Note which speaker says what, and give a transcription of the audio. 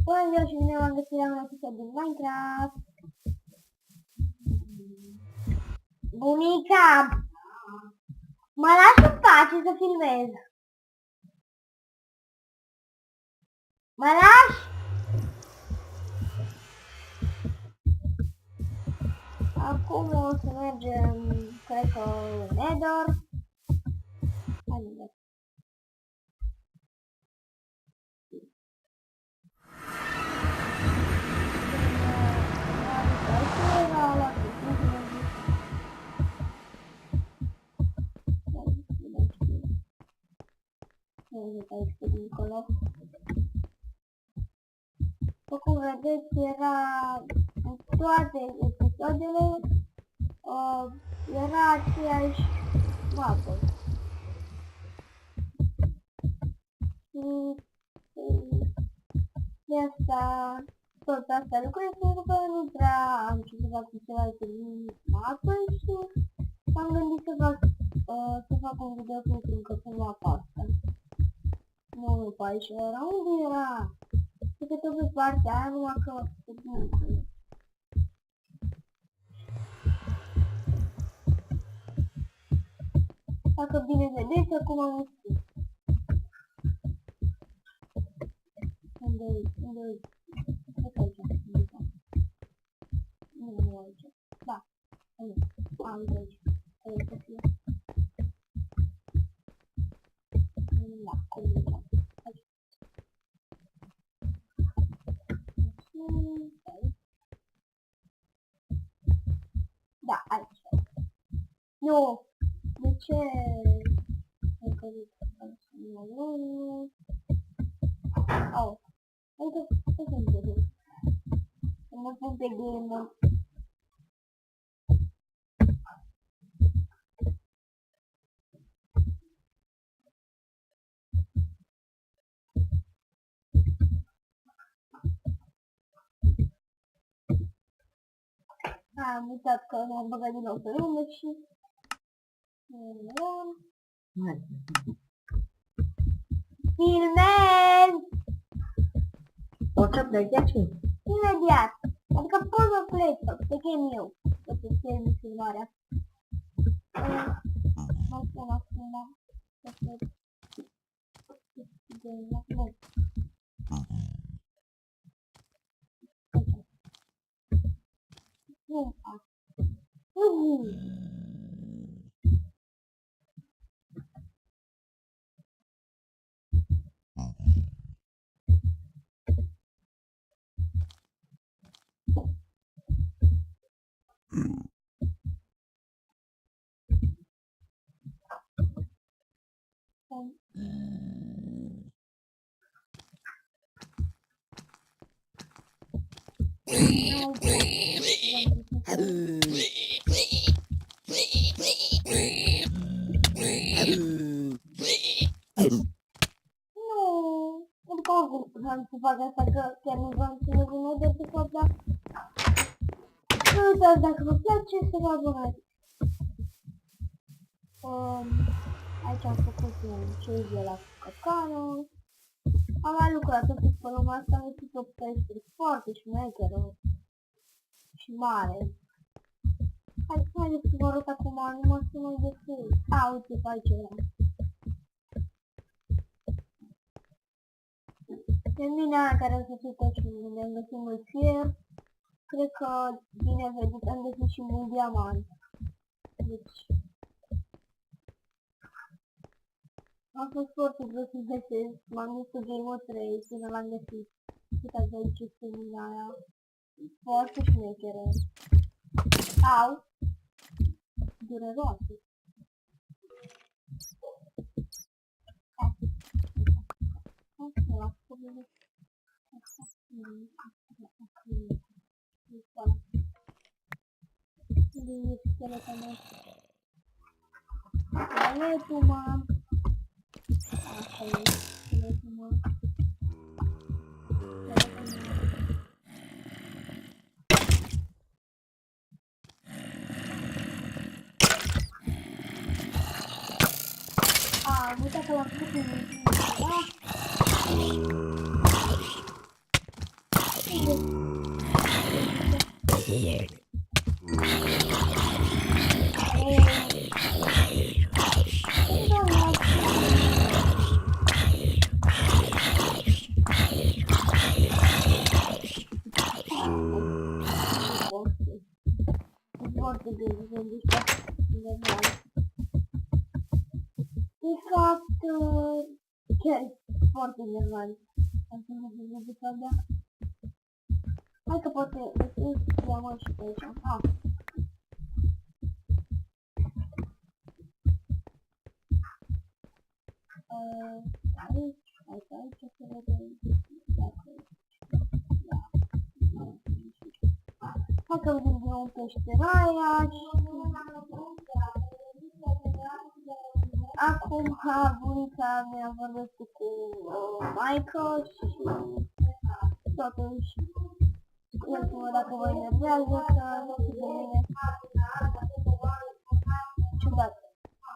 Speaker 1: Bună ziua și bine v-am găsit la un episod din Minecraft. Bunica, mă lași în pace să filmez. Mă lași? Acum o să mergem, cred că, în Nether. Hai, aici pe dincolo. După cum vedeți, era în toate episoadele era aceeași mapă. Și asta, tot asta lucrez pentru că nu prea am ce să fac cu celelalte mapă și am gândit să fac un video pentru încă mapa asta. Nu, pe aici era, unde era? Cred că tot pe partea aia, numai că pe dincolo. Dacă bine vedeți, acum am ieșit. Unde-i? Cred că aici, undeva. Nu aici. Da, aici. Aici. Aici să fie. Da, comunicăm. Aici. Da, aici. Nu! De ce? Hai că nu. Oh. Uite, ce se întâmplă? Să mă pun pe game. Am uitat că m-am băgat din nou pe lume și... Filmez!
Speaker 2: O să pleci aici?
Speaker 1: Imediat! Adică pot să plec, pe game eu. O să filmi filmarea. Mă spun acum. Să plec. Nu. Nu. Vreau să fac asta, că chiar nu vreau să vă vină de pe fapt, dar nu uitați, dacă vă place, să vă abonați. Aici am făcut un chase de la cacanul. Am mai lucrat un pic pe lumea asta, am găsit o pește foarte șmecheră și mare. Haideți să vă arăt acum, numai să mă găsesc. Uite, pe aici era. E mina aia care a găsit tot și unde am găsit mult fier. Cred că, bine vedut, am găsit și mult diamant. Deci... am fost foarte vrut să găsesc, m-am dus pe Game 3 până l-am găsit. Uitați aici este mina aia. Foarte șmecheră. Au! Dureroase. Skeletul, mă. Asta e skeletul, mă. Am uitat că l-am făcut în da? Foarte bine, gândiți normal. De fapt, chiar foarte normal. Am să mă gândesc de fapt, da. Hai că poate ia mă și pe aici. Aici să vedem dacă... Hai că vedem din nou peșteraia și... Acum bunica mea vorbește cu maică și totuși iertă-mă dacă vă enervează, că nu știu de mine ciudat.